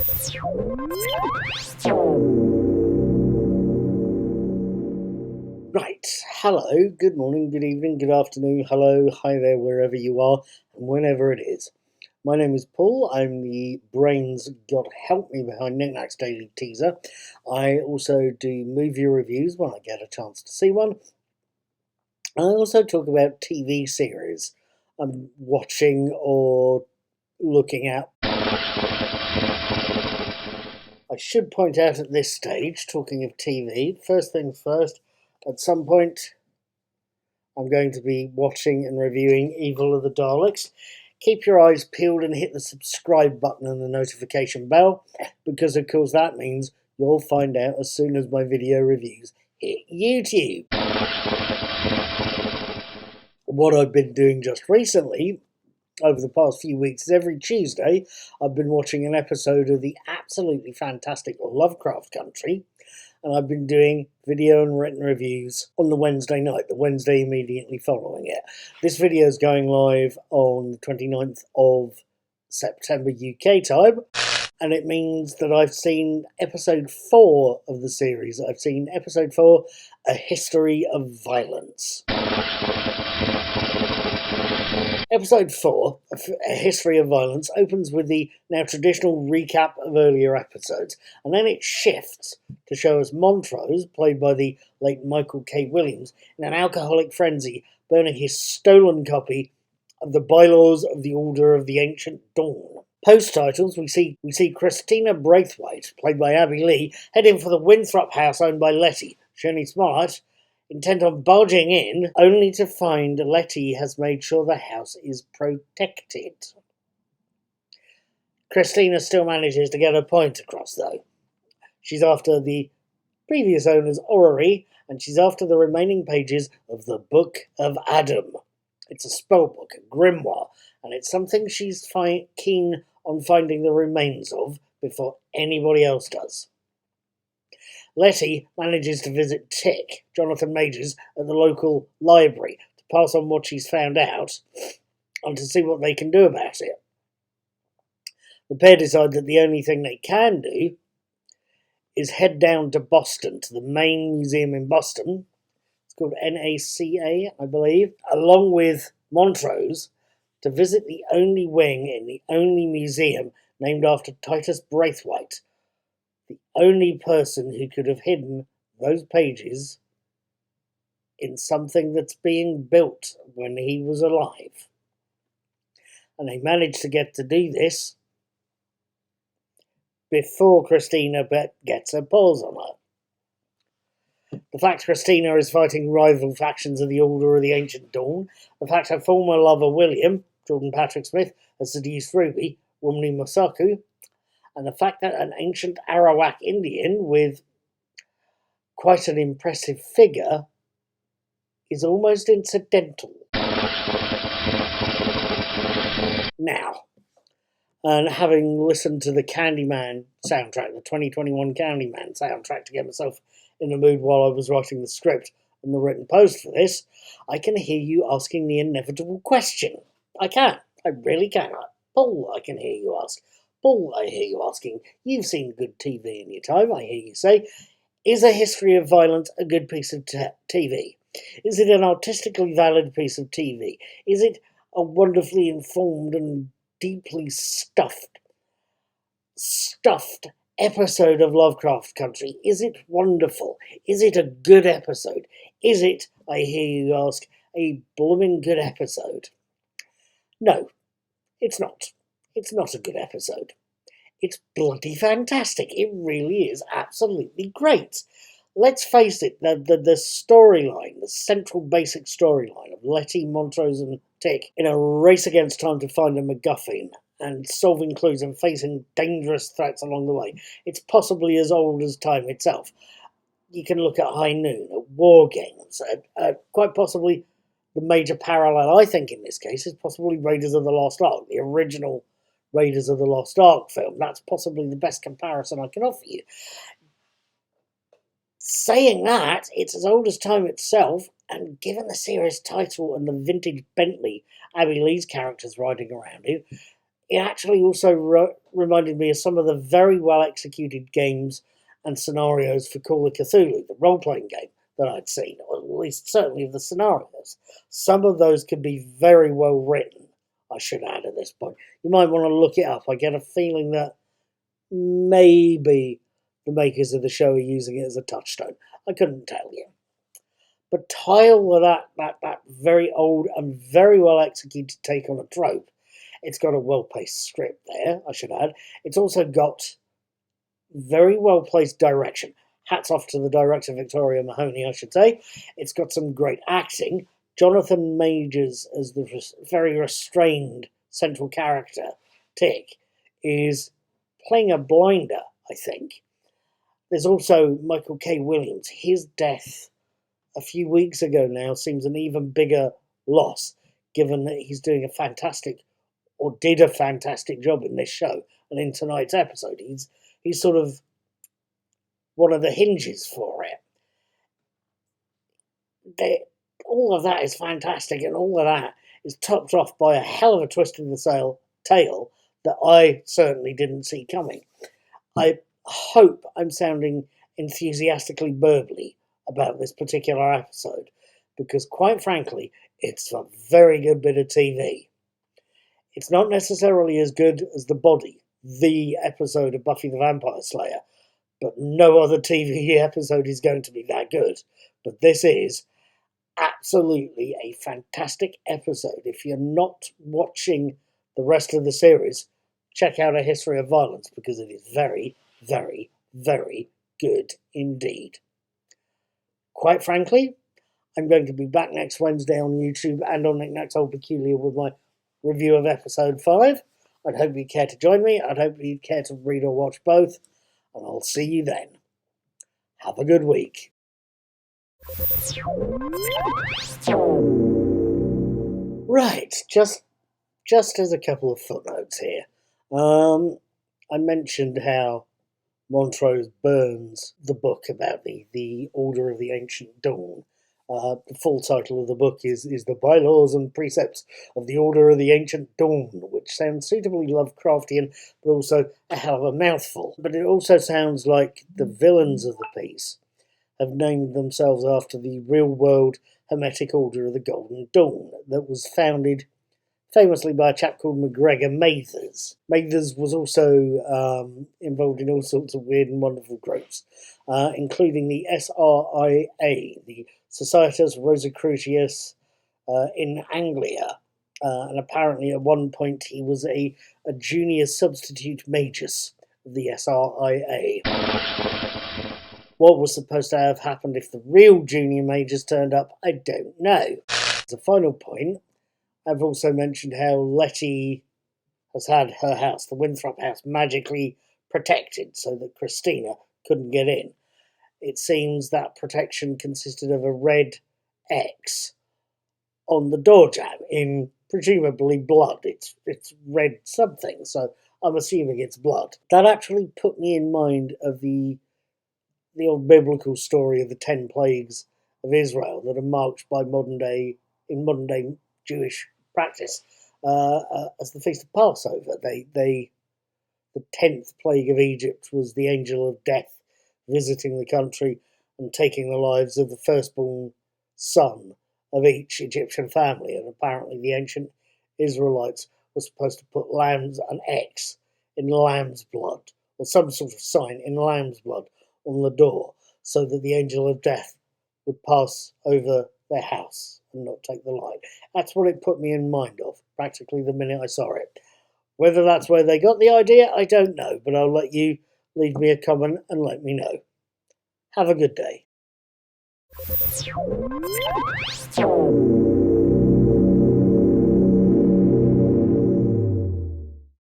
Right, hello, good morning, good evening, good afternoon, hello, hi there, wherever you are, and whenever it is. My name is Paul, I'm the brains, God help me, behind Knickknack's Daily Teaser. I also do movie reviews when I get a chance to see one. I also talk about TV series I'm watching or looking at. I should point out at this stage, talking of TV, first things first, at some point I'm going to be watching and reviewing Evil of the Daleks. Keep your eyes peeled and hit the subscribe button and the notification bell, because of course that means you'll find out as soon as my video reviews hit YouTube. What I've been doing just recently, over the past few weeks, is every Tuesday I've been watching an episode of the absolutely fantastic Lovecraft Country, and I've been doing video and written reviews on the Wednesday night, the Wednesday immediately following it. This video is going live on the 29th of September UK time, and it means that I've seen episode 4 of the series. I've seen episode 4, A History of Violence. Episode 4, A History of Violence, opens with the now traditional recap of earlier episodes, and then it shifts to show us Montrose, played by the late Michael K. Williams, in an alcoholic frenzy, burning his stolen copy of the Bylaws of the Order of the Ancient Dawn. Post-titles, we see Christina Braithwaite, played by Abby Lee, heading for the Winthrop house owned by Letty, Shirley Smollett, intent on barging in, only to find Letty has made sure the house is protected. Christina still manages to get her point across, though. She's after the previous owner's orrery, and she's after the remaining pages of the Book of Adam. It's a spellbook, a grimoire, and it's something she's keen on finding the remains of before anybody else does. Letty manages to visit Tick, Jonathan Majors, at the local library to pass on what she's found out and to see what they can do about it. The pair decide that the only thing they can do is head down to Boston, to the main museum in Boston. It's called NACA, I believe, along with Montrose, to visit the only wing in the only museum named after Titus Braithwaite, the only person who could have hidden those pages in something that's being built when he was alive. And they managed to get to do this before Christina gets her paws on her. The fact Christina is fighting rival factions of the Order of the Ancient Dawn, the fact her former lover William, Jordan Patrick Smith, has seduced Ruby, Wumni Mosaku, and the fact that an ancient Arawak Indian with quite an impressive figure is almost incidental. Now, and having listened to the Candyman soundtrack, the 2021 Candyman soundtrack, to get myself in the mood while I was writing the script and the written post for this, I can hear you asking the inevitable question. I really can. Paul, I can hear you ask. Paul, I hear you asking, you've seen good TV in your time, I hear you say, is A History of Violence a good piece of TV? Is it an artistically valid piece of TV? Is it a wonderfully informed and deeply stuffed episode of Lovecraft Country? Is it wonderful? Is it a good episode? Is it, I hear you ask, a blooming good episode? No, it's not. It's not a good episode. It's bloody fantastic. It really is absolutely great. Let's face it, the storyline, the central basic storyline of Letty, Montrose and Tick in a race against time to find a MacGuffin and solving clues and facing dangerous threats along the way. It's possibly as old as time itself. You can look at High Noon, at War Games, at quite possibly the major parallel, I think, in this case, is possibly Raiders of the Lost Ark, the original Raiders of the Lost Ark film. That's possibly the best comparison I can offer you. Saying that, it's as old as time itself, and given the series title and the vintage Bentley Abby Lee's character's riding around in, It actually also reminded me of some of the very well executed games and scenarios for Call of Cthulhu, the role playing game that I'd seen, or at least certainly of the scenarios. Some of those could be very well written, I should add at this point. You might want to look it up. I get a feeling that maybe the makers of the show are using it as a touchstone. I couldn't tell you. But Tile with that very old and very well executed take on a trope. It's got a well-paced script there, I should add. It's also got very well-placed direction. Hats off to the director, Victoria Mahoney, I should say. It's got some great acting. Jonathan Majors as the very restrained central character, Tick, is playing a blinder, I think. There's also Michael K. Williams. His death a few weeks ago now seems an even bigger loss, given that he's doing a fantastic, or did a fantastic job in this show and in tonight's episode. He's sort of one of the hinges for it. All of that is fantastic, and all of that is topped off by a hell of a twist in the tale that I certainly didn't see coming. I hope I'm sounding enthusiastically burbly about this particular episode, because quite frankly, it's a very good bit of TV. It's not necessarily as good as The Body, the episode of Buffy the Vampire Slayer, but no other TV episode is going to be that good. But this is absolutely a fantastic episode. If you're not watching the rest of the series, check out A History of Violence, because it is very, very, very good indeed. Quite frankly, I'm going to be back next Wednesday on YouTube and on Knickknacks Old Peculiar with my review of episode 5. I'd hope you'd care to join me. I'd hope you'd care to read or watch both. And I'll see you then. Have a good week. Right, just as a couple of footnotes here. I mentioned how Montrose burns the book about the Order of the Ancient Dawn. The full title of the book is The Bylaws and Precepts of the Order of the Ancient Dawn, which sounds suitably Lovecraftian, but also a hell of a mouthful. But it also sounds like the villains of the piece have named themselves after the real-world Hermetic Order of the Golden Dawn that was founded famously by a chap called MacGregor Mathers. Mathers was also involved in all sorts of weird and wonderful groups, including the SRIA, the Societas Rosicrucius in Anglia, and apparently at one point he was a junior substitute magus of the SRIA. What was supposed to have happened if the real junior magus turned up, I don't know. As a final point, I've also mentioned how Letty has had her house, the Winthrop house, magically protected so that Christina couldn't get in. It seems that protection consisted of a red X on the door jamb in presumably blood. It's red something, so I'm assuming it's blood. That actually put me in mind of the old biblical story of the 10 plagues of Israel that are marked by modern day Jewish practice as the Feast of Passover. The 10th plague of Egypt was the angel of death visiting the country and taking the lives of the firstborn son of each Egyptian family. And apparently the ancient Israelites were supposed to put an X in lamb's blood, or some sort of sign in lamb's blood on the door, so that the angel of death would pass over their house and not take the light. That's what it put me in mind of, practically the minute I saw it. Whether that's where they got the idea, I don't know, but I'll let you leave me a comment and let me know. Have a good day.